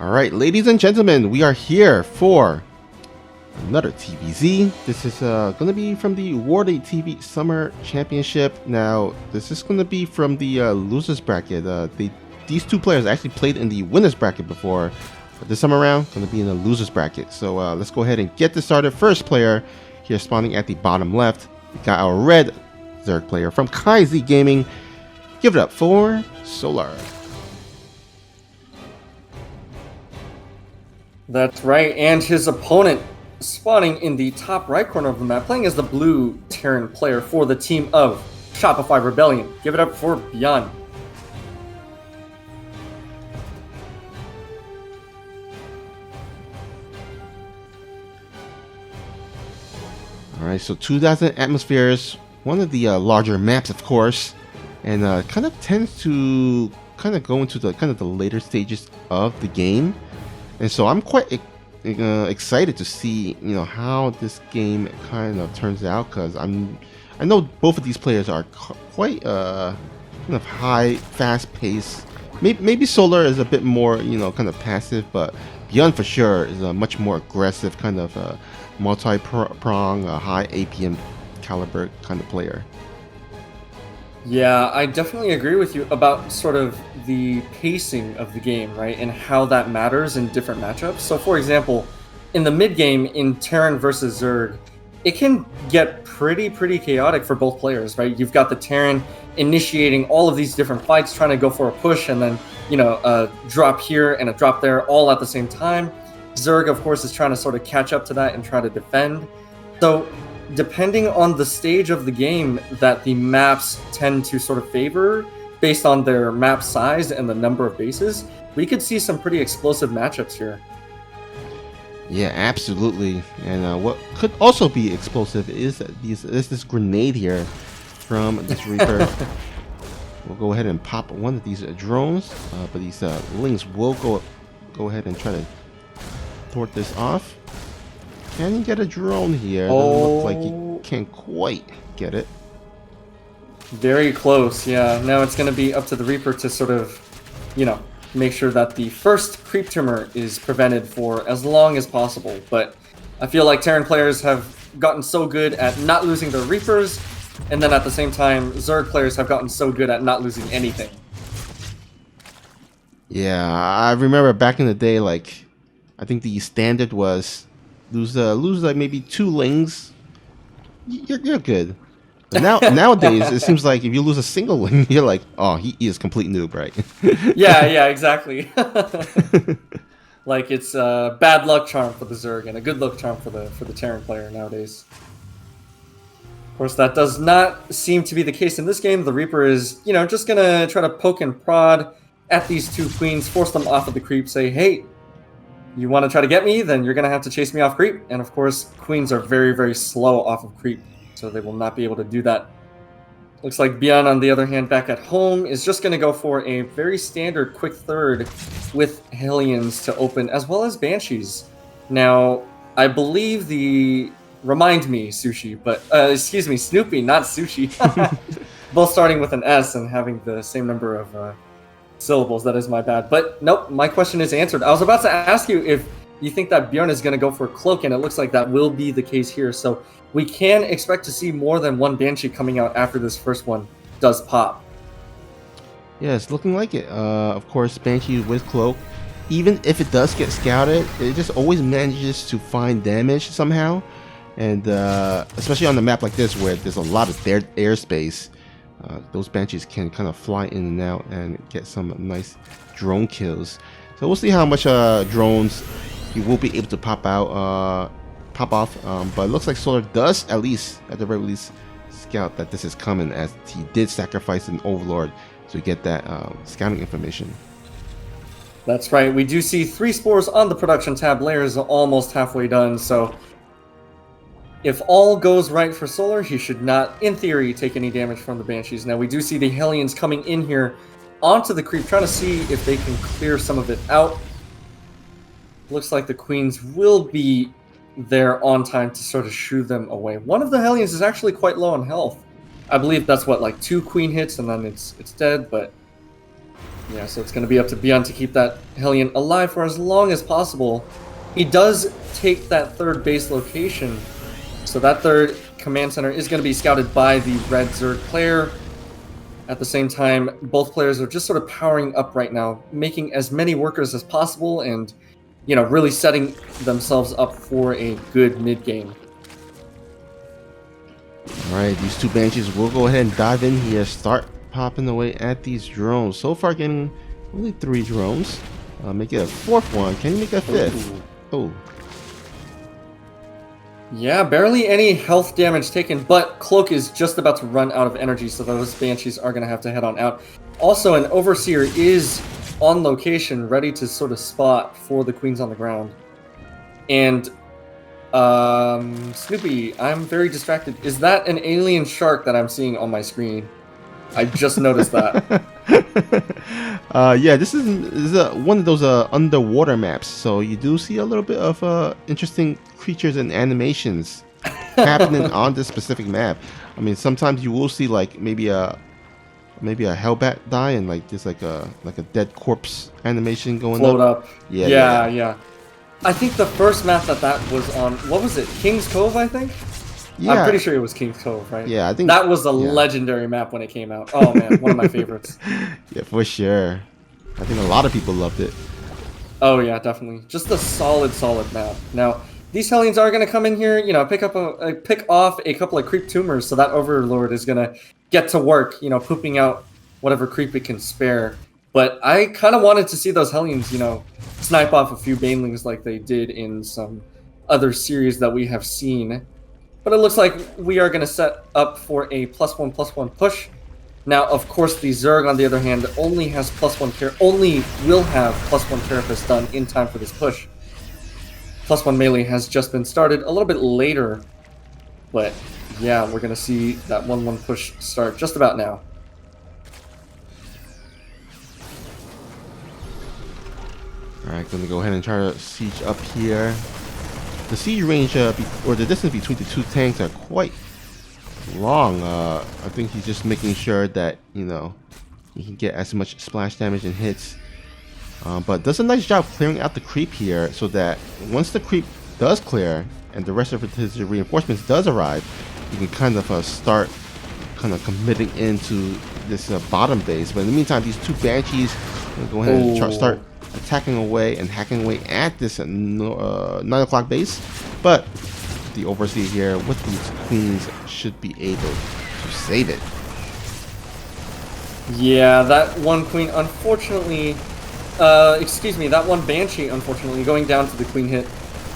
All right, ladies and gentlemen, we are here for another TVZ. This is going to be from the WardiTV Summer Championship. Now, this is going to be from the losers bracket. These two players actually played in the winners bracket before, but this time around, going to be in the losers bracket. So let's go ahead and get this started. First player here spawning at the bottom left. We got our red Zerg player from KaiZ Gaming. Give it up for Solar. That's right, and his opponent spawning in the top right corner of the map, playing as the blue Terran player for the team of Shopify Rebellion. Give it up for Byun. Alright, so 2,000 atmospheres, one of the larger maps, of course, and kind of tends to kind of go into the the later stages of the game. And so I'm quite excited to see, how this game kind of turns out, because I know both of these players are quite kind of high, fast-paced. Maybe Solar is a bit more, kind of passive, but Byun for sure is a much more aggressive kind of multi-prong, high APM caliber kind of player. Yeah, I definitely agree with you about sort of the pacing of the game, right? And how that matters in different matchups. So for example, in the mid game in Terran versus Zerg, it can get pretty chaotic for both players, right? You've got the Terran initiating all of these different fights, trying to go for a push, and then, a drop here and a drop there all at the same time. Zerg, of course, is trying to sort of catch up to that and try to defend. So depending on the stage of the game that the maps tend to sort of favor based on their map size and the number of bases, we could see some pretty explosive matchups here. Yeah, absolutely. And what could also be explosive is this grenade here from this Reaper. We'll go ahead and pop one of these drones, but these lings will go ahead and try to thwart this off. Can you get a drone here? Doesn't look like you can't quite get it. Very close, yeah. Now it's going to be up to the Reaper to sort of, make sure that the first creep tumor is prevented for as long as possible. But I feel like Terran players have gotten so good at not losing their Reapers, and then at the same time, Zerg players have gotten so good at not losing anything. Yeah, I remember back in the day, like, I think the standard was lose like maybe 2 lings, you're good. But nowadays it seems like if you lose a single ling, you're like, oh, he is complete noob, right? yeah, exactly. Like it's a bad luck charm for the Zerg and a good luck charm for the Terran player nowadays. Of course, that does not seem to be the case in this game. The Reaper is, just gonna try to poke and prod at these 2 queens, force them off of the creep, say, hey, you want to try to get me? Then you're going to have to chase me off creep. And of course, queens are very slow off of creep, so they will not be able to do that. Looks like Byun, on the other hand, back at home, is just going to go for a very standard quick third with Hellions to open, as well as Banshees. Now, I believe remind me, Sushi, but, excuse me, Snoopy, not Sushi. Both starting with an S and having the same number of syllables. That is my bad. But nope, my question is answered. I was about to ask you if you think that Byun is going to go for Cloak, and it looks like that will be the case here. So we can expect to see more than one Banshee coming out after this first one does pop. Yeah, it's looking like it. Of course, Banshee with Cloak, even if it does get scouted, it just always manages to find damage somehow. And especially on a map like this where there's a lot of airspace, those Banshees can kind of fly in and out and get some nice drone kills. So we'll see how much drones he will be able to pop off. But it looks like Solar does, at the very least, scout that this is coming, as he did sacrifice an Overlord to get that scouting information. That's right. We do see 3 spores on the production tab. Layer is almost halfway done, so if all goes right for Solar, he should not, in theory, take any damage from the Banshees. Now, we do see the Hellions coming in here onto the creep, trying to see if they can clear some of it out. Looks like the Queens will be there on time to sort of shoo them away. One of the Hellions is actually quite low on health. I believe that's what, like 2 Queen hits and then it's dead, but Yeah, so it's going to be up to Byun to keep that Hellion alive for as long as possible. He does take that third base location, so that third command center is going to be scouted by the red Zerg player. At the same time, both players are just sort of powering up right now, making as many workers as possible and, you know, really setting themselves up for a good mid-game. Alright, these two Banshees will go ahead and dive in here, start popping away at these drones. So far getting only 3 drones. Make it a 4th one. Can you make a 5th? Oh. Yeah, barely any health damage taken, but Cloak is just about to run out of energy, so those Banshees are going to have to head on out. Also, an Overseer is on location, ready to sort of spot for the Queens on the ground. And, Snoopy, I'm very distracted. Is that an alien shark that I'm seeing on my screen? I just noticed that. Yeah, this is one of those underwater maps, so you do see a little bit of interesting creatures and animations happening on this specific map. I mean, sometimes you will see like maybe a hellbat die and like there's like a dead corpse animation going Float up. Yeah. I think the first map that was on, what was it? King's Cove, I think? Yeah. I'm pretty sure it was King's Cove, right? Yeah, I think that was a legendary map when it came out. Oh man, one of my favorites. Yeah, for sure. I think a lot of people loved it. Oh yeah, definitely. Just a solid map. Now, these Hellions are going to come in here, you know, pick off a couple of creep tumors, so that Overlord is going to get to work, you know, pooping out whatever creep it can spare. But I kind of wanted to see those Hellions, you know, snipe off a few Banelings like they did in some other series that we have seen. But it looks like we are going to set up for a +1/+1 push. Now, of course, the Zerg, on the other hand, only has only will have +1 Carapace done in time for this push. +1 melee has just been started a little bit later, but yeah, we're going to see that 1/1 push start just about now. Alright, gonna go ahead and try to siege up here. The siege range, or the distance between the two tanks are quite long. I think he's just making sure that, you know, he can get as much splash damage and hits. But does a nice job clearing out the creep here, so that once the creep does clear and the rest of his reinforcements does arrive, you can kind of start kind of committing into this bottom base. But in the meantime, these two Banshees go ahead and start attacking away and hacking away at this 9 o'clock base. But the Overseer here with these Queens should be able to save it. Yeah, that one Queen, unfortunately, that one Banshee, unfortunately, going down to the Queen hit.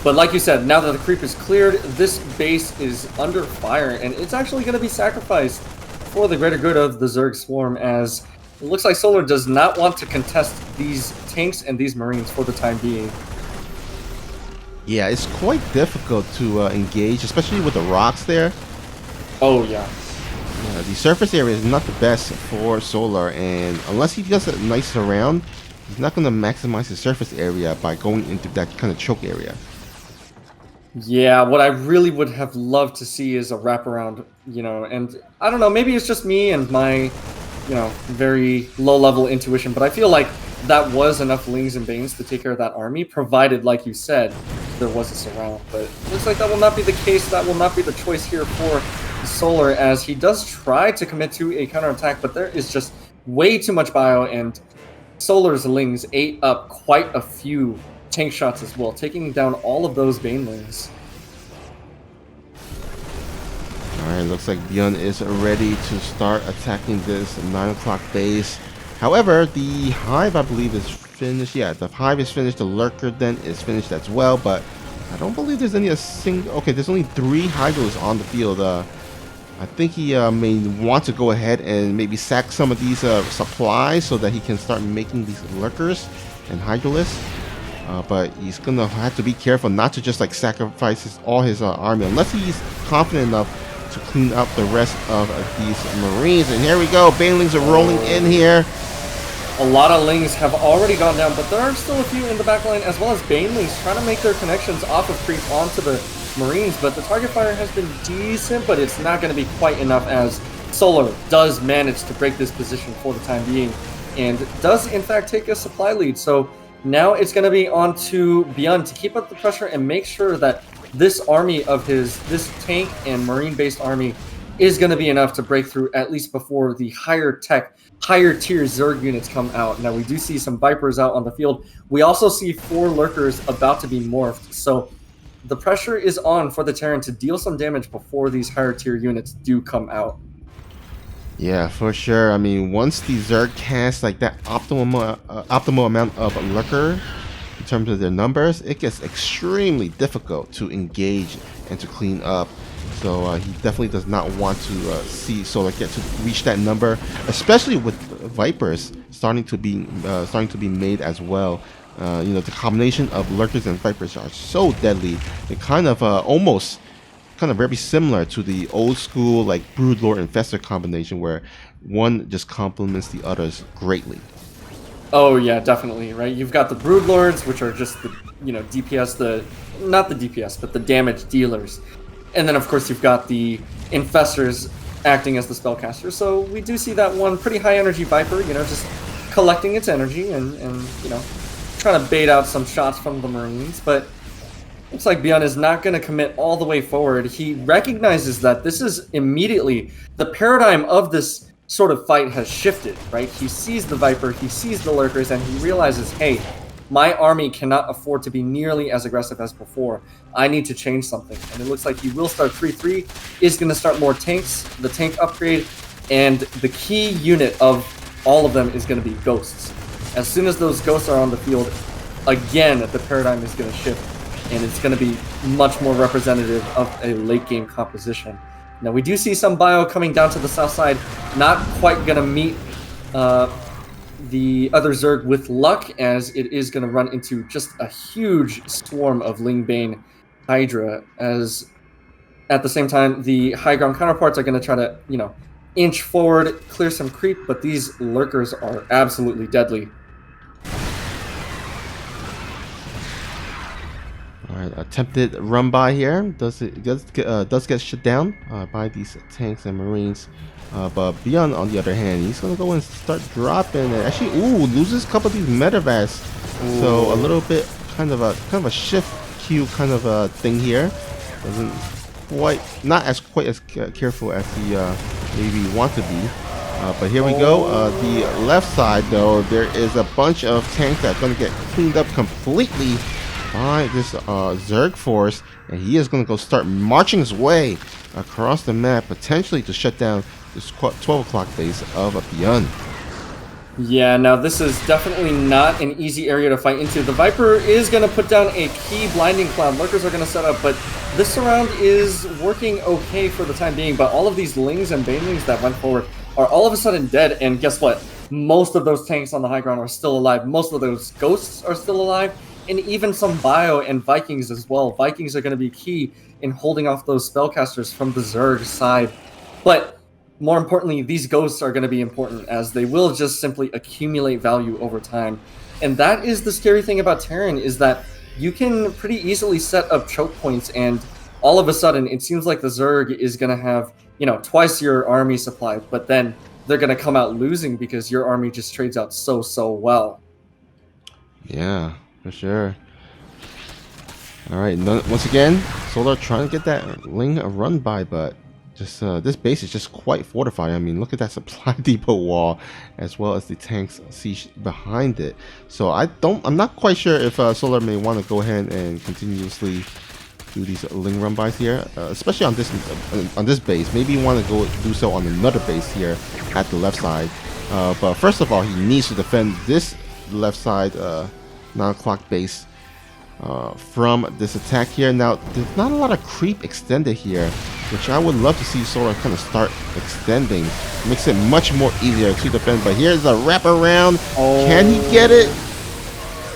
But like you said, now that the creep is cleared, this base is under fire, and it's actually going to be sacrificed for the greater good of the Zerg Swarm, as it looks like Solar does not want to contest these tanks and these Marines for the time being. Yeah, it's quite difficult to engage, especially with the rocks there. Oh, yeah. Yeah, the surface area is not the best for Solar, and unless he does a nice surround, he's not going to maximize his surface area by going into that kind of choke area. Yeah, what I really would have loved to see is a wraparound, you know, and I don't know, maybe it's just me and my, you know, very low-level intuition, but I feel like that was enough Lings and Banes to take care of that army, provided, like you said, there was a surround. But it looks like that will not be the case. That will not be the choice here for Solar, as he does try to commit to a counterattack, but there is just way too much bio, and Solar's Lings ate up quite a few tank shots as well, taking down all of those Banelings. Alright, looks like Byun is ready to start attacking this 9 o'clock base. However, the Hive, I believe, is finished. Yeah, the Hive is finished. The Lurker Den is finished as well, but I don't believe there's any okay, there's only 3 Hydros on the field. I think he may want to go ahead and maybe sack some of these supplies so that he can start making these Lurkers and Hydralisks. But he's gonna have to be careful not to just like sacrifice all his army, unless he's confident enough to clean up the rest of these Marines. And here we go, Banelings are rolling in here. A lot of Lings have already gone down, but there are still a few in the back line, as well as Banelings trying to make their connections off of creep onto the Marines. But the target fire has been decent, but it's not going to be quite enough, as Solar does manage to break this position for the time being. and does in fact take a supply lead. So now it's going to be on to Byun to keep up the pressure and make sure that this army of his, this tank and marine-based army is going to be enough to break through at least before the higher tech, higher tier Zerg units come out. Now we do see some Vipers out on the field. We also see 4 Lurkers about to be morphed. So the pressure is on for the Terran to deal some damage before these higher tier units do come out. Yeah, for sure. I mean, once the Zerg cast like that optimal amount of Lurker in terms of their numbers, it gets extremely difficult to engage and to clean up. So he definitely does not want to see Solar get to reach that number, especially with Vipers starting to be made as well. You know, the combination of Lurkers and Vipers are so deadly. It kind of almost very similar to the old school like Broodlord Infestor combination, where one just complements the others greatly. Oh yeah, definitely, right? You've got the Broodlords, which are just the, you know, DPS, not the DPS, but the damage dealers. And then, of course, you've got the Infestors acting as the spellcasters. So we do see that one pretty high energy Viper, you know, just collecting its energy and you know, trying to bait out some shots from the Marines. But looks like Byun is not going to commit all the way forward. He recognizes that this is immediately, the paradigm of this sort of fight has shifted, right? He sees the Viper, he sees the Lurkers, and he realizes, hey, my army cannot afford to be nearly as aggressive as before. I need to change something. And it looks like he will start 3-3, is going to start more tanks, the tank upgrade, and the key unit of all of them is going to be ghosts. As soon as those ghosts are on the field, again, the paradigm is going to shift, and it's going to be much more representative of a late game composition. Now, we do see some bio coming down to the south side, not quite going to meet the other Zerg with luck, as it is going to run into just a huge swarm of Lingbane Hydra, as at the same time the high ground counterparts are going to try to, you know, inch forward, clear some creep, but these Lurkers are absolutely deadly. Alright, attempted run by here. Does get shut down by these tanks and Marines. But Byun, on the other hand, he's gonna go and start dropping it. Actually, loses a couple of these Metavats. So a little bit kind of a shift queue kind of a thing here. Doesn't not quite as careful as he maybe want to be. But here we go. The left side though, there is a bunch of tanks that are gonna get cleaned up completely by this Zerg force, and he is gonna go start marching his way across the map, potentially to shut down this 12 o'clock base of Byun. Yeah, now this is definitely not an easy area to fight into. The Viper is going to put down a key blinding cloud. Lurkers are going to set up, but this round is working okay for the time being. But all of these Lings and Banelings that went forward are all of a sudden dead. And guess what? Most of those tanks on the high ground are still alive. Most of those ghosts are still alive. And even some Bio and Vikings as well. Vikings are going to be key in holding off those spellcasters from the Zerg side. But more importantly, these ghosts are going to be important, as they will just simply accumulate value over time. And that is the scary thing about Terran, is that you can pretty easily set up choke points, and all of a sudden it seems like the Zerg is going to have, you know, twice your army supply, but then they're going to come out losing because your army just trades out so well. Yeah, for sure. All right, once again, Solar trying to get that Ling run by, but just this base is just quite fortified. I mean, look at that supply depot wall, as well as the tanks siege behind it. So I'm not quite sure if Solar may want to go ahead and continuously do these Ling run bys here, especially on this base. Maybe you want to go do so on another base here at the left side. But first of all, he needs to defend this left side 9 o'clock base from this attack here. Now, there's not a lot of creep extended here, which I would love to see Solar kind of start extending. Makes it much more easier to defend. But here's a wraparound. Can he get it?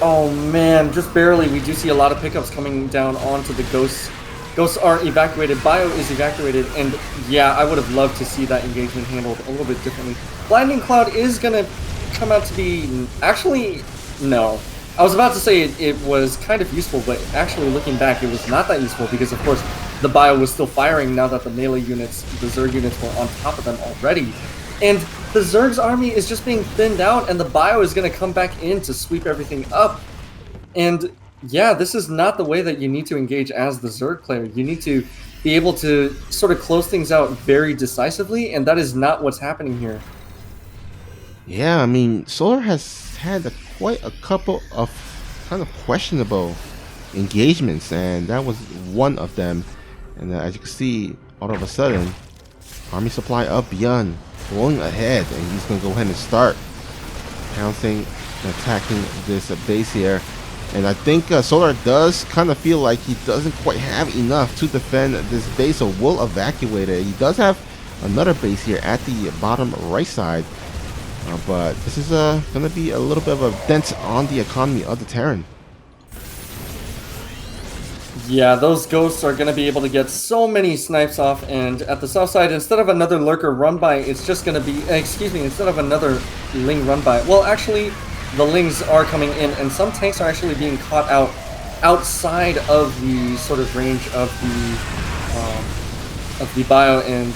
Oh man, just barely. We do see a lot of pickups coming down onto the ghosts. Ghosts are evacuated. Bio is evacuated. And yeah, I would have loved to see that engagement handled a little bit differently. Blinding Cloud is going to come out to be... Actually, no. I was about to say it was kind of useful, but actually looking back, it was not that useful because, of course, the Bio was still firing now that the melee units, the Zerg units, were on top of them already. And the Zerg's army is just being thinned out, and the bio is going to come back in to sweep everything up. And yeah, this is not the way that you need to engage as the Zerg player. You need to be able to sort of close things out very decisively, and that is not what's happening here. Yeah, I mean, Solar has had quite a couple of kind of questionable engagements, and that was one of them. And as you can see, all of a sudden, army supply up Byun, going ahead, and he's going to go ahead and start pouncing and attacking this base here. And I think Solar does kind of feel like he doesn't quite have enough to defend this base, so will evacuate it. He does have another base here at the bottom right side, but this is going to be a little bit of a dent on the economy of the Terran. Yeah, those ghosts are going to be able to get so many snipes off, and at the south side, instead of another lurker run by, it's just going to be, instead of another Ling run by, well, actually, the Lings are coming in, and some tanks are actually being caught out outside of the sort of range of the bio, and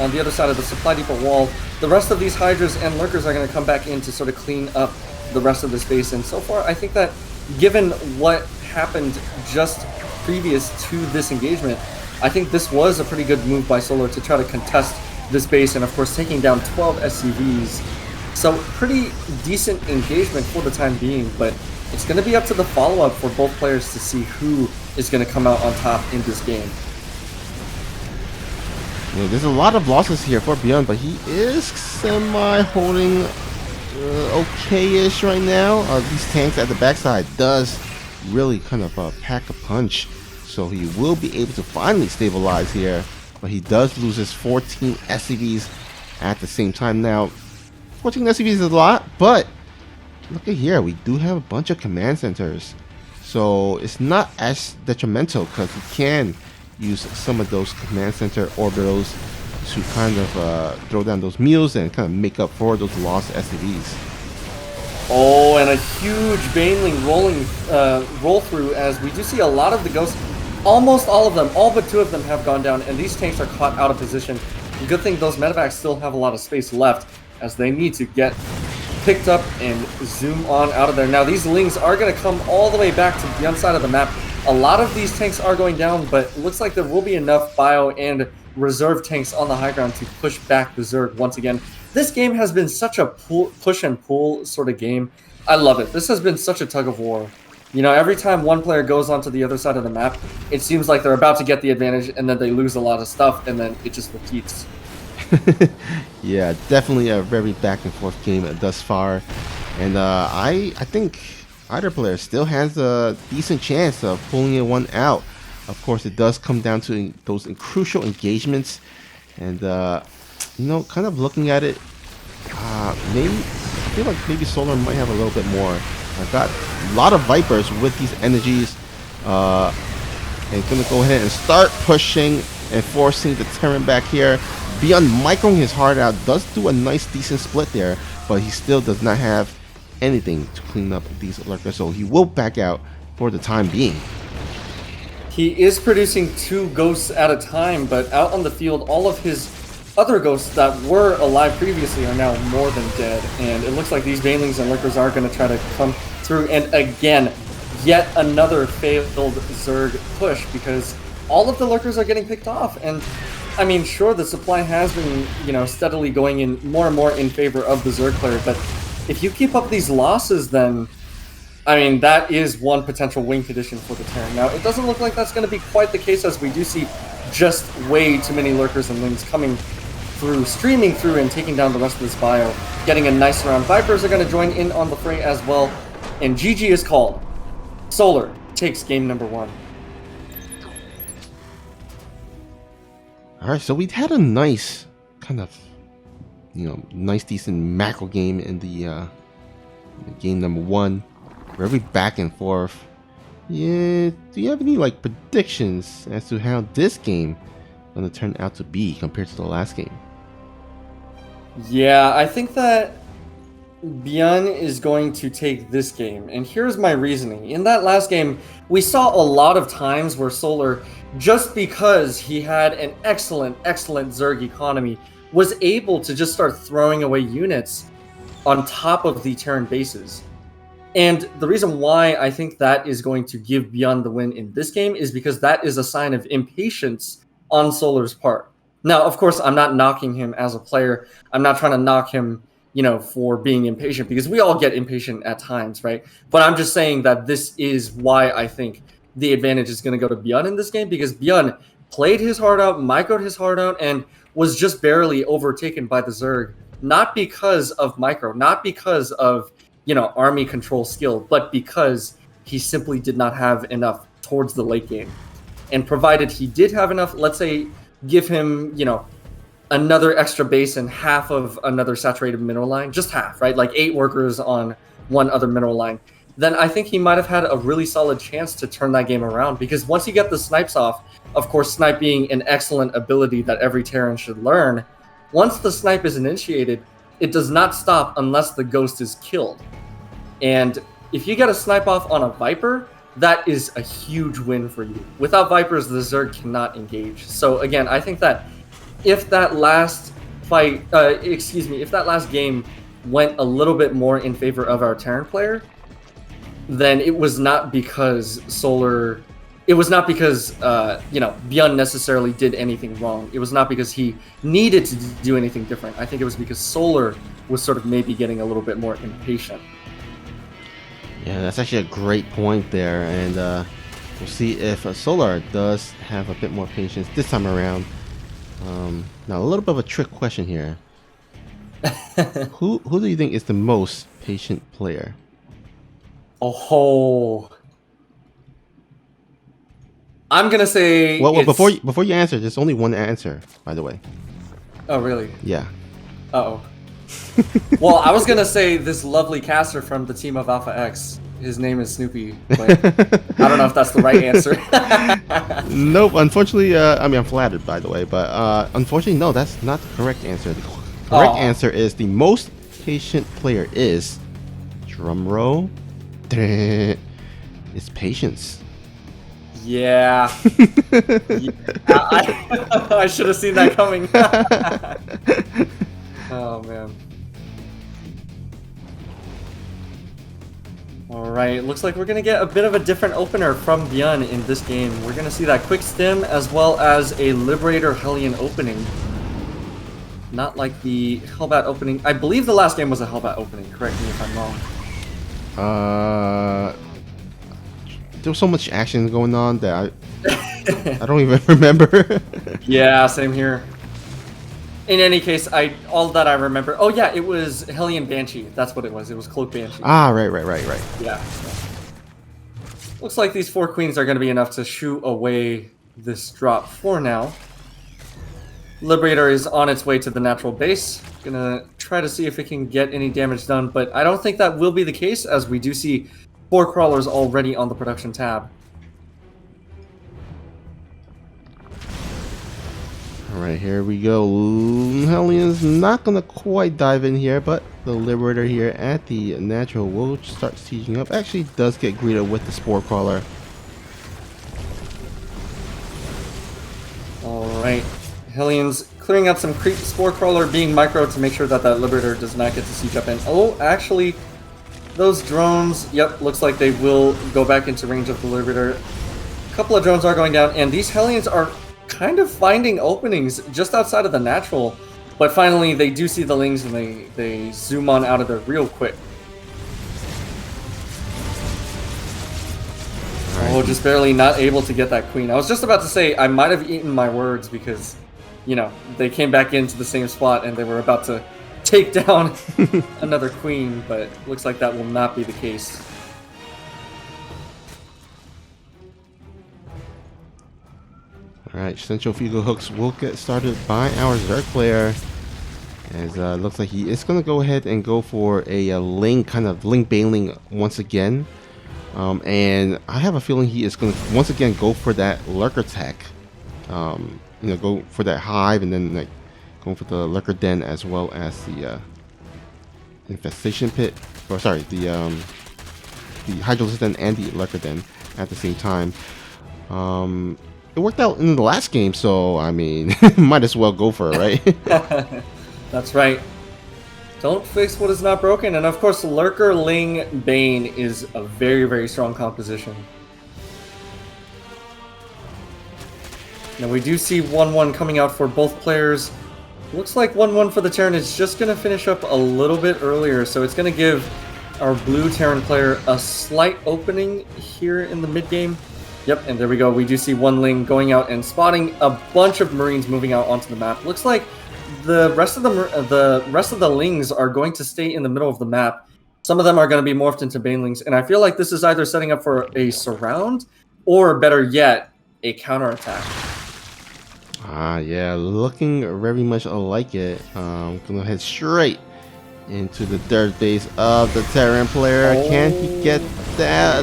on the other side of the supply depot wall, the rest of these Hydras and Lurkers are going to come back in to sort of clean up the rest of the space. And so far, I think that given what happened just previous to this engagement, I think this was a pretty good move by Solar to try to contest this base, and of course taking down 12 SCVs. So pretty decent engagement for the time being, but it's going to be up to the follow-up for both players to see who is going to come out on top in this game. Yeah, there's a lot of losses here for Byun, but he is semi-holding okay-ish right now. These tanks at the backside does really kind of pack a punch, so he will be able to finally stabilize here, but he does lose his 14 SCVs at the same time. Now 14 SCVs is a lot, but look at here, we do have a bunch of command centers, so it's not as detrimental because we can use some of those command center orbitals to kind of throw down those mules and kind of make up for those lost SCVs. Oh, and a huge Baneling roll through, as we do see a lot of the ghosts. Almost all of them, all but 2 of them have gone down, and these tanks are caught out of position. Good thing those medevacs still have a lot of space left, as they need to get picked up and zoom on out of there. Now, these Lings are going to come all the way back to the inside of the map. A lot of these tanks are going down, but it looks like there will be enough bio and reserve tanks on the high ground to push back the Zerg once again. This game has been such a push and pull sort of game. I love it. This has been such a tug of war. You know, every time one player goes onto the other side of the map, it seems like they're about to get the advantage, and then they lose a lot of stuff, and then it just repeats. Yeah, definitely a very back and forth game thus far, and I think either player still has a decent chance of pulling one out. Of course, it does come down to those crucial engagements, and you know, kind of looking at it, maybe I feel like maybe Solar might have a little bit more. I've got a lot of Vipers with these energies, and gonna go ahead and start pushing and forcing the Terran back here. Byun microing his heart out, does do a nice decent split there, but he still does not have anything to clean up these lurkers, so he will back out for the time being. He is producing 2 ghosts at a time, but out on the field, all of his other ghosts that were alive previously are now more than dead, and it looks like these Banelings and Lurkers are going to try to come through, and again, yet another failed Zerg push, because all of the Lurkers are getting picked off. And I mean, sure, the supply has been, you know, steadily going in more and more in favor of the Zerg player, but if you keep up these losses, then I mean, that is one potential win condition for the Terran. Now, it doesn't look like that's going to be quite the case, as we do see just way too many Lurkers and Lings coming through, streaming through, and taking down the rest of this bio, getting a nice round. Vipers are going to join in on the fray as well, and GG is called. Solar takes game number 1. Alright, so we had a nice kind of, you know, nice decent macro game in the game number 1. Very back and forth. Yeah, do you have any like predictions as to how this game gonna turn out to be compared to the last game? Yeah, I think that Byun is going to take this game, and here's my reasoning. In that last game, we saw a lot of times where Solar, just because he had an excellent Zerg economy, was able to just start throwing away units on top of the Terran bases. And the reason why I think that is going to give Byun the win in this game is because that is a sign of impatience on Solar's part. Now, of course, I'm not knocking him as a player. I'm not trying to knock him, for being impatient, because we all get impatient at times, right? But I'm just saying that this is why I think the advantage is going to go to Byun in this game, because Byun played his heart out, microed his heart out, and was just barely overtaken by the Zerg. Not because of micro, not because of army control skill, but because he simply did not have enough towards the late game. And provided he did have enough, let's say give him, another extra base and half of another saturated mineral line, just half, right? Like 8 workers on one other mineral line. Then I think he might have had a really solid chance to turn that game around, because once you get the snipes off, of course, snipe being an excellent ability that every Terran should learn, once the snipe is initiated, it does not stop unless the ghost is killed. And if you get a snipe off on a Viper, that is a huge win for you. Without Vipers, the Zerg cannot engage. So again, I think that if that last fight, if that last game went a little bit more in favor of our Terran player, then it was not because Byun necessarily did anything wrong. It was not because he needed to do anything different. I think it was because Solar was sort of maybe getting a little bit more impatient. Yeah, that's actually a great point there, and we'll see if Solar does have a bit more patience this time around. Now, a little bit of a trick question here. Who do you think is the most patient player? Oh, I'm gonna say. Well, before you answer, there's only one answer, by the way. Oh, really? Yeah. Uh-oh. Well, I was gonna say this lovely caster from the team of Alpha X. His name is Snoopy, but I don't know if that's the right answer. Nope, unfortunately, I'm flattered, by the way, but unfortunately, no, that's not the correct answer. The correct answer is the most patient player is, drum roll, it's patience. Yeah. I should have seen that coming. Oh, man. Alright, looks like we're going to get a bit of a different opener from Byun in this game. We're going to see that quick stim as well as a Liberator Hellion opening. Not like the Hellbat opening. I believe the last game was a Hellbat opening. Correct me if I'm wrong. There was so much action going on that I don't even remember. Yeah, same here. In any case, all that I remember. Oh yeah, it was Hellion Banshee. That's what it was. It was Cloak Banshee. Ah, right. Yeah. Looks like these 4 queens are going to be enough to shoo away this drop for now. Liberator is on its way to the natural base. Gonna try to see if it can get any damage done, but I don't think that will be the case, as we do see 4 crawlers already on the production tab. Alright, here we go. Hellion's not gonna quite dive in here, but the Liberator here at the natural will start sieging up. Actually does get greeted with the Spore Crawler. Alright. Hellion's clearing out some creep. Spore Crawler being micro to make sure that that Liberator does not get to siege up in. Oh, actually, those drones, yep, looks like they will go back into range of the Liberator. A couple of drones are going down, and these Hellions are kind of finding openings just outside of the natural, but finally they do see the Lings and they zoom on out of there real quick. Oh, just barely not able to get that queen. I was just about to say I might have eaten my words, because they came back into the same spot and they were about to take down another queen, but looks like that will not be the case. Alright, Central Fugal Hooks will get started by our Zerg player. As looks like he is going to go ahead and go for a Ling, kind of Ling bailing once again. And I have a feeling he is going to once again go for that Lurker tech. Go for that hive, and then like going for the Lurker den as well as the infestation pit. Or sorry, the Hydrolysis den and the Lurker den at the same time. it worked out in the last game, so I mean, might as well go for it, right? That's right. Don't fix what is not broken. And of course, Lurker Ling Bane is a very, very strong composition. Now we do see 1-1 coming out for both players. Looks like 1-1 for the Terran is just going to finish up a little bit earlier, so it's going to give our blue Terran player a slight opening here in the mid-game. Yep, and there we go. We do see one Ling going out and spotting a bunch of Marines moving out onto the map. Looks like the rest of the Lings are going to stay in the middle of the map. Some of them are going to be morphed into Banelings, and I feel like this is either setting up for a surround or, better yet, a counterattack. Yeah, looking very much like it. Gonna head straight into the third base of the Terran player. Can he get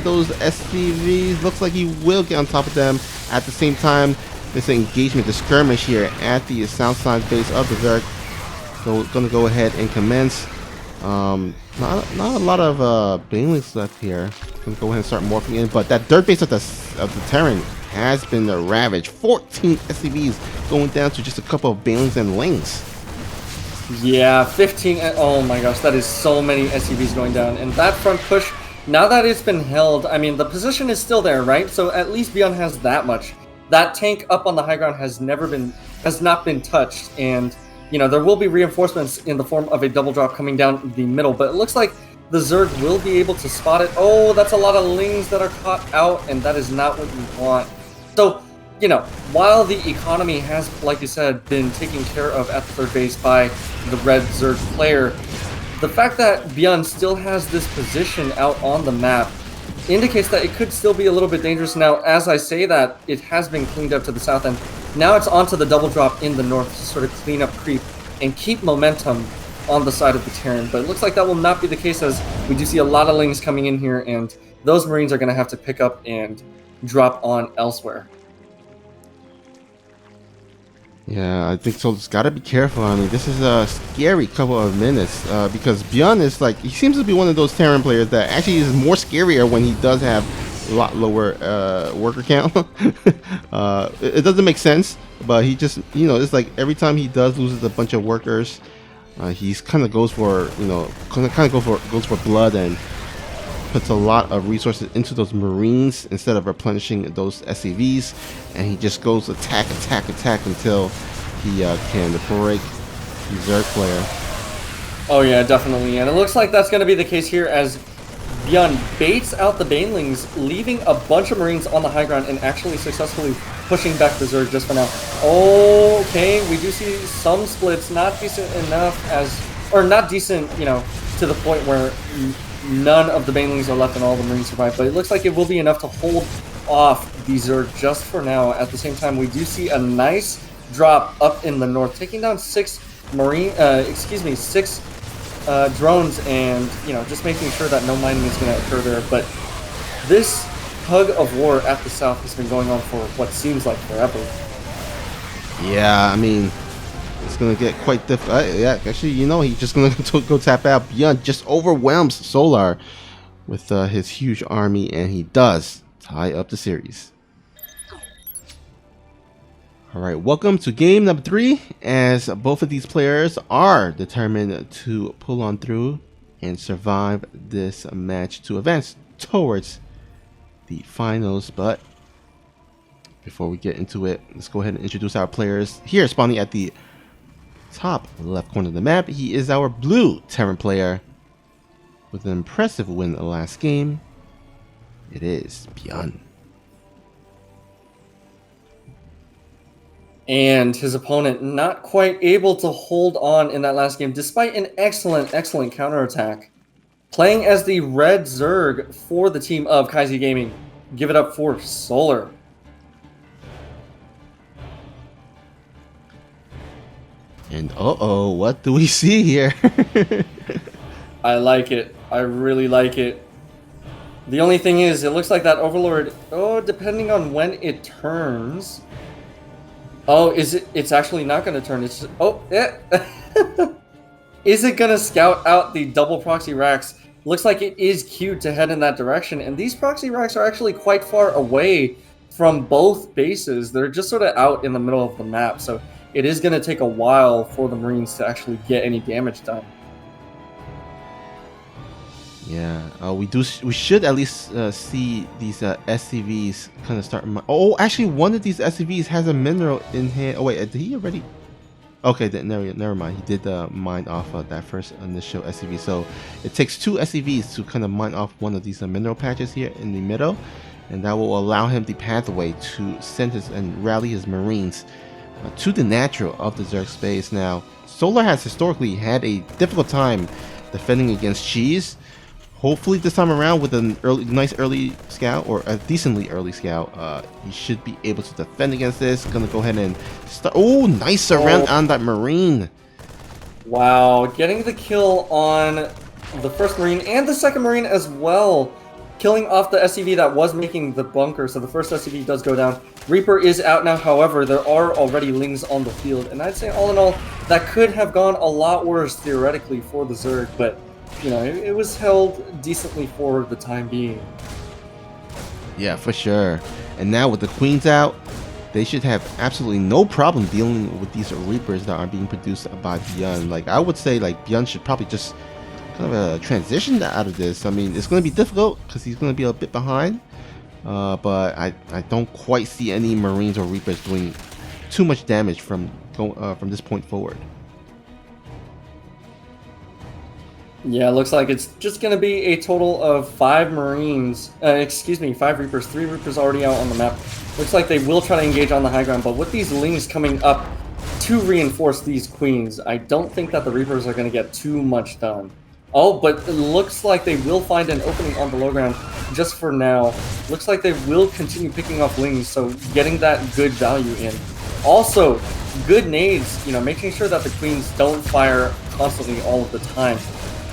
those SCVs? Looks like he will get on top of them. At the same time, this engagement, the skirmish here at the south side base of the Zerg. So gonna go ahead and commence. Not a lot of Banelings left here. Gonna go ahead and start morphing in, but that third base of the Terran has been ravaged. 14 SCVs going down to just a couple of Banelings and Lings. Yeah, 15. Oh my gosh, that is so many SCVs going down. And that front push, now that it's been held, I mean, the position is still there, right? So at least Byun has that much. That tank up on the high ground has not been touched. And, you know, there will be reinforcements in the form of a double drop coming down the middle. But it looks like the Zerg will be able to spot it. Oh, that's a lot of Lings that are caught out, and that is not what you want. So, you know, while the economy has, like you said, been taken care of at the third base by the red Zerg player, the fact that Byun still has this position out on the map indicates that it could still be a little bit dangerous. Now, as I say that, it has been cleaned up to the south end. Now it's onto the double drop in the north to sort of clean up creep and keep momentum on the side of the Terran. But it looks like that will not be the case, as we do see a lot of Lings coming in here, and those Marines are going to have to pick up and drop on elsewhere. Yeah, I think so. It's got to be careful. I mean, this is a scary couple of minutes because Byun is like, he seems to be one of those Terran players that actually is more scarier when he does have a lot lower worker count. It doesn't make sense, but he just, you know, it's like every time he does loses a bunch of workers, he's kind of goes for, you know, goes for blood and puts a lot of resources into those Marines instead of replenishing those SCVs, and he just goes attack until he can break the Zerg player. Oh yeah, definitely, and it looks like that's going to be the case here as Byun baits out the Banelings, leaving a bunch of Marines on the high ground and actually successfully pushing back the Zerg just for now. Okay, we do see some splits, not decent enough or not decent, you know, to the point where none of the Banelings are left and all the Marines survive, but it looks like it will be enough to hold off the Zerg just for now. At the same time, we do see a nice drop up in the north, taking down six drones, and, you know, just making sure that no mining is going to occur there. But this tug of war at the south has been going on for what seems like forever. Yeah, I mean, it's gonna get quite difficult. Yeah, actually, you know, he's just gonna go tap out. Byun just overwhelms Solar with his huge army, and he does tie up the series. All right, welcome to game number 3, as both of these players are determined to pull on through and survive this match to advance towards the finals. But before we get into it, let's go ahead and introduce our players. Here, spawning at the top left corner of the map, he is our blue Terran player with an impressive win the last game. It is Byun. And his opponent not quite able to hold on in that last game, despite an excellent counterattack. Playing as the red Zerg for the team of Kaizi Gaming. Give it up for Solar. And what do we see here? I like it. I really like it. The only thing is, it looks like that Overlord, depending on when it turns. It's actually not going to turn. It's just, Is it going to scout out the double proxy racks? Looks like it is queued to head in that direction, and these proxy racks are actually quite far away from both bases. They're just sort of out in the middle of the map, so it is going to take a while for the Marines to actually get any damage done. Yeah, we should at least see these SCVs kind of start. Oh, actually, one of these SCVs has a mineral in here. Oh wait, did he already? Okay, never mind. He did mine off that first initial SCV. So it takes 2 SCVs to kind of mine off one of these mineral patches here in the middle, and that will allow him the pathway to send his and rally his Marines to the natural of the Zerg space. Now, Solar has historically had a difficult time defending against cheese. Hopefully this time around with a nice early scout, or a decently early scout, he should be able to defend against this. Gonna go ahead and start. Oh, nice surround on that Marine. Wow, getting the kill on the first Marine and the second Marine as well. Killing off the SCV that was making the bunker, so the first SCV does go down. Reaper is out now, however, there are already Lings on the field, and I'd say all in all, that could have gone a lot worse theoretically for the Zerg, but you know, it was held decently for the time being. Yeah, for sure. And now with the Queens out, they should have absolutely no problem dealing with these Reapers that are being produced by Byun. Like, I would say, like, Byun should probably just kind of transition out of this. I mean, it's going to be difficult because he's going to be a bit behind. But I don't quite see any Marines or Reapers doing too much damage from this point forward. Yeah, it looks like it's just going to be a total of 5 Marines, 5 Reapers, 3 Reapers already out on the map. Looks like they will try to engage on the high ground, but with these Lings coming up to reinforce these Queens, I don't think that the Reapers are going to get too much done. Oh, but it looks like they will find an opening on the low ground just for now. Looks like they will continue picking off Lings, so getting that good value in. Also, good nades, you know, making sure that the Queens don't fire constantly all of the time.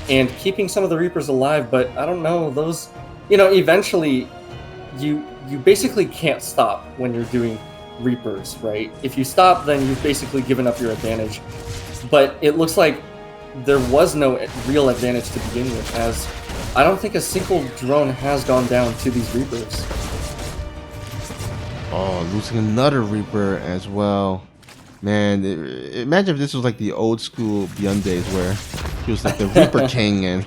And keeping some of the Reapers alive, but I don't know, those, you know, eventually you basically can't stop when you're doing Reapers, right? If you stop, then you've basically given up your advantage. But it looks like there was no real advantage to begin with, as I don't think a single drone has gone down to these Reapers. Oh, losing another Reaper as well. Man, imagine if this was like the old school Byun days where he was like the Reaper King and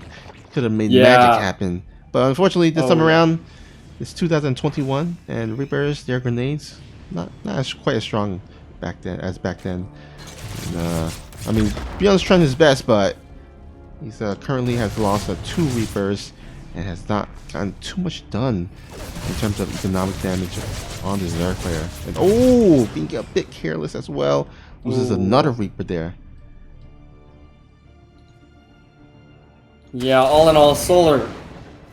could have made magic happen. But unfortunately, this time around, it's 2021, and Reapers, their grenades, not quite as strong back then. And, I mean, Byun's trying his best, but he's currently has lost 2 Reapers and has not gotten too much done in terms of economic damage on the Zerg player. And oh, being a bit careless as well. Loses another Reaper there. Yeah, all in all, Solar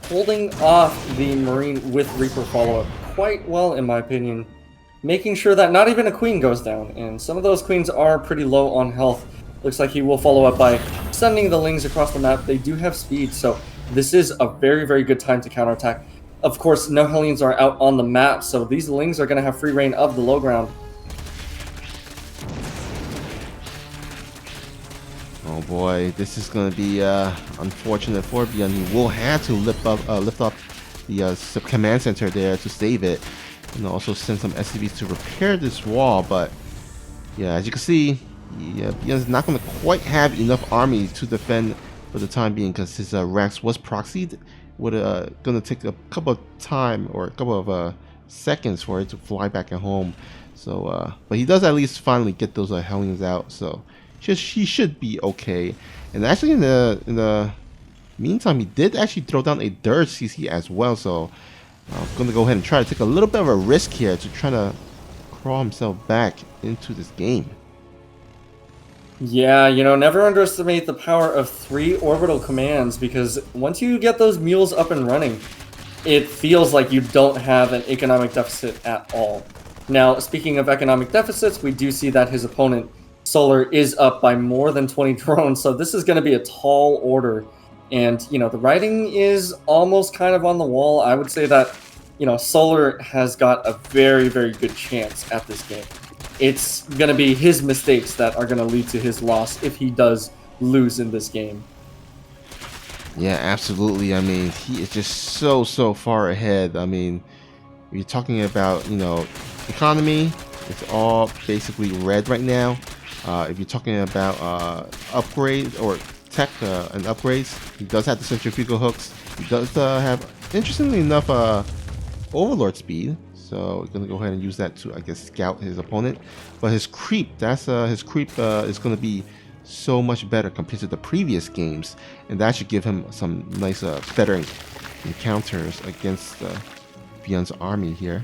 holding off the Marine with Reaper follow-up quite well, in my opinion. Making sure that not even a Queen goes down, and some of those Queens are pretty low on health. Looks like he will follow up by sending the Lings across the map. They do have speed, so this is a very, very good time to counterattack. Of course, no Hellions are out on the map, so these Lings are going to have free reign of the low ground. Oh boy, this is going to be unfortunate for Byun. He will have to lift up the command center there to save it, and also send some SCVs to repair this wall. But yeah, as you can see, Byun's not going to quite have enough army to defend for the time being, because his Rax was proxied. Would going to take a couple of seconds for it to fly back at home. So, but he does at least finally get those Hellions out. So he should be okay. And actually, in the meantime, he did actually throw down a third CC as well. So I'm going to go ahead and try to take a little bit of a risk here to try to crawl himself back into this game. Yeah, you know, never underestimate the power of 3 orbital commands, because once you get those mules up and running, it feels like you don't have an economic deficit at all. Now, speaking of economic deficits, we do see that his opponent, Solar, is up by more than 20 drones, so this is going to be a tall order. And, you know, the writing is almost kind of on the wall. I would say that, you know, Solar has got a very, very good chance at this game. It's going to be his mistakes that are going to lead to his loss if he does lose in this game. Yeah, absolutely. I mean, he is just so far ahead. I mean, If you're talking about, you know, economy, it's all basically red right now. If you're talking about upgrades or tech and upgrades, he does have the centrifugal hooks. He does have, interestingly enough, overlord speed. So we're gonna go ahead and use that to, I guess, scout his opponent. But his creep, his creep is gonna be so much better compared to the previous games, and that should give him some nice, better encounters against Byun's army here.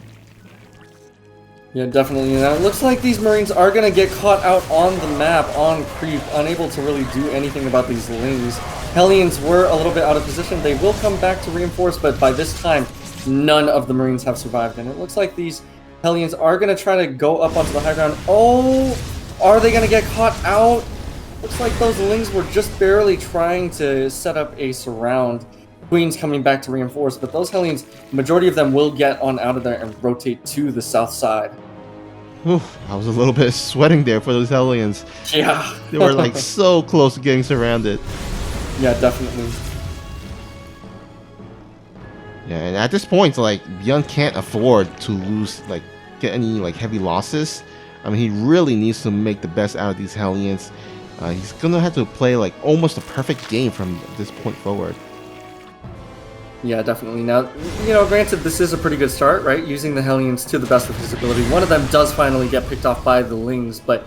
Yeah, definitely. Now, it looks like these Marines are going to get caught out on the map, on creep, unable to really do anything about these Lings. Hellions were a little bit out of position. They will come back to reinforce, but by this time, none of the Marines have survived. And it looks like these Hellions are going to try to go up onto the high ground. Oh, are they going to get caught out? Looks like those Lings were just barely trying to set up a surround. Queen's coming back to reinforce, but those Hellions, majority of them will get on out of there and rotate to the south side. Oof, I was a little bit sweating there for those Hellions. Yeah. They were like so close to getting surrounded. Yeah, definitely. Yeah, and at this point, like, Byun can't afford to lose, like, get any like heavy losses. I mean, he really needs to make the best out of these Hellions. He's gonna have to play like almost a perfect game from this point forward. Yeah, definitely. Now, you know, granted, this is a pretty good start, right? Using the Hellions to the best of his ability. One of them does finally get picked off by the Lings, but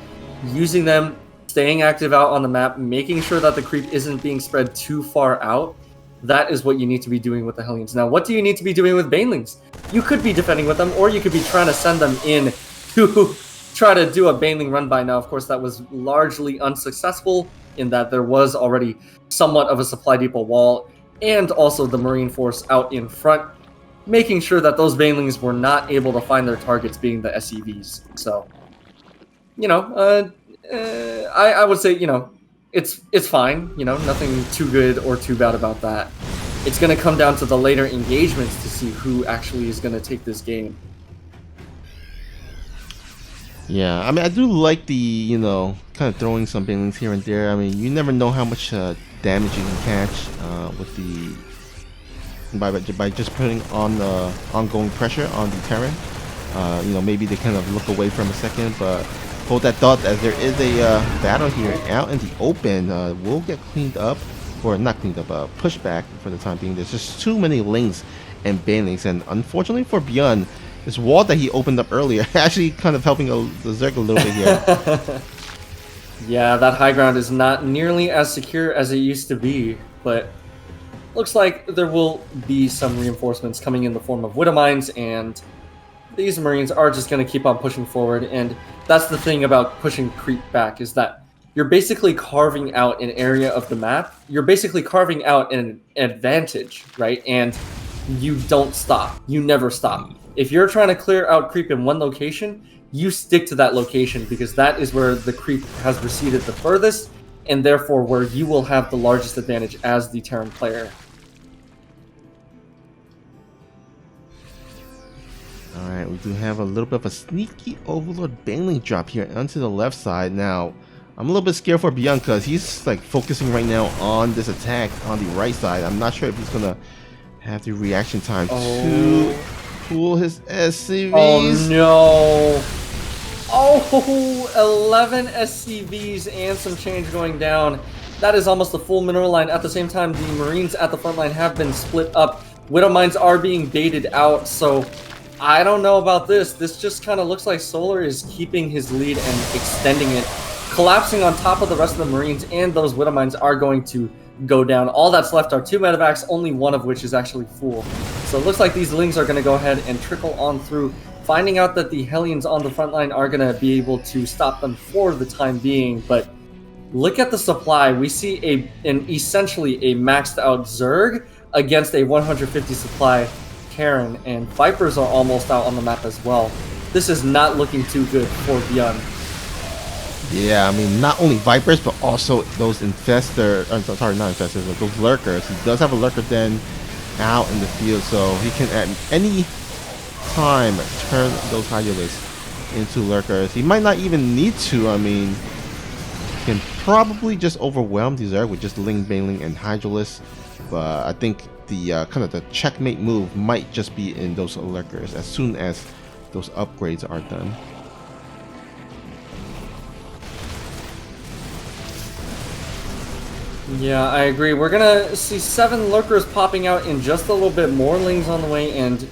using them, staying active out on the map, making sure that the creep isn't being spread too far out, that is what you need to be doing with the Hellions. Now, what do you need to be doing with Banelings? You could be defending with them, or you could be trying to send them in to try to do a Baneling run by. Now, of course, that was largely unsuccessful in that there was already somewhat of a supply depot wall, and also the Marine force out in front, making sure that those Banelings were not able to find their targets, being the SEVs. So, you know, I would say, you know, it's fine. You know, nothing too good or too bad about that. It's going to come down to the later engagements to see who actually is going to take this game. Yeah, I mean, I do like the, you know, kind of throwing some Banelings here and there. I mean, you never know how much damage you can catch with the by just putting on ongoing pressure on the Terran. You know, maybe they kind of look away from a second, but hold that thought, as there is a battle here out in the open. Will get cleaned up, or not cleaned up, pushed back for the time being. There's just too many Lings and Banelings, and unfortunately for Byun, this wall that he opened up earlier actually kind of helping the Zerg a little bit here. Yeah, that high ground is not nearly as secure as it used to be, but looks like there will be some reinforcements coming in the form of Widow Mines, and these Marines are just going to keep on pushing forward. And that's the thing about pushing creep back, is that you're basically carving out an area of the map. You're basically carving out an advantage, right? And you don't stop. You never stop. If you're trying to clear out creep in one location, you stick to that location, because that is where the creep has receded the furthest, and therefore where you will have the largest advantage as the Terran player. Alright, we do have a little bit of a sneaky Overlord Baneling drop here onto the left side. Now, I'm a little bit scared for Byun, because he's like focusing right now on this attack on the right side. I'm not sure if he's gonna have the reaction time to pull his SCVs. Oh no! Oh, 11 SCVs and some change going down. That is almost a full mineral line. At the same time, the Marines at the front line have been split up. Widow Mines are being baited out, so I don't know about this. This just kind of looks like Solar is keeping his lead and extending it. Collapsing on top of the rest of the Marines, and those Widow Mines are going to go down. All that's left are 2 medevacs, only one of which is actually full. So it looks like these Lings are going to go ahead and trickle on through, finding out that the Hellions on the front line are going to be able to stop them for the time being. But look at the supply. We see essentially a maxed out Zerg against a 150 supply Terran, and Vipers are almost out on the map as well. This is not looking too good for Byun. Yeah, I mean, not only Vipers, but also those Infestor, sorry, not Infestors, but those Lurkers. He does have a Lurker Den out in the field, so he can at any time turn those Hydulists into Lurkers. He might not even need to. I mean, he can probably just overwhelm the Zerg with just Ling, Baneling, and Hydulists. But I think the kind of the checkmate move might just be in those lurkers as soon as those upgrades are done. Yeah, I agree. We're gonna see 7 lurkers popping out in just a little bit, more lings on the way, and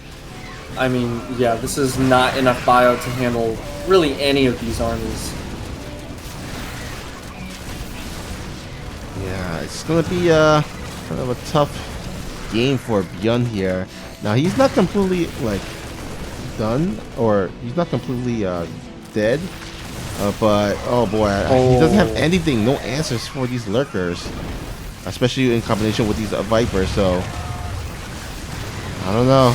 I mean, yeah, this is not enough bio to handle really any of these armies. Yeah, it's gonna be kind of a tough game for Byun here. Now he's not completely like done, or he's not completely dead. But oh boy, he doesn't have anything, no answers for these lurkers, especially in combination with these vipers. So I don't know,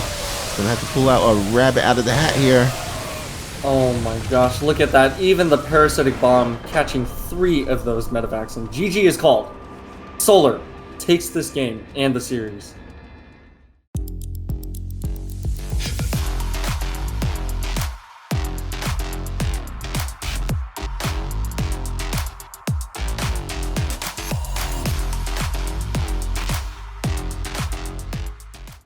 gonna have to pull out a rabbit out of the hat here. Oh my gosh, look at that! Even the parasitic bomb catching 3 of those medevacs, and GG is called. Solar takes this game and the series.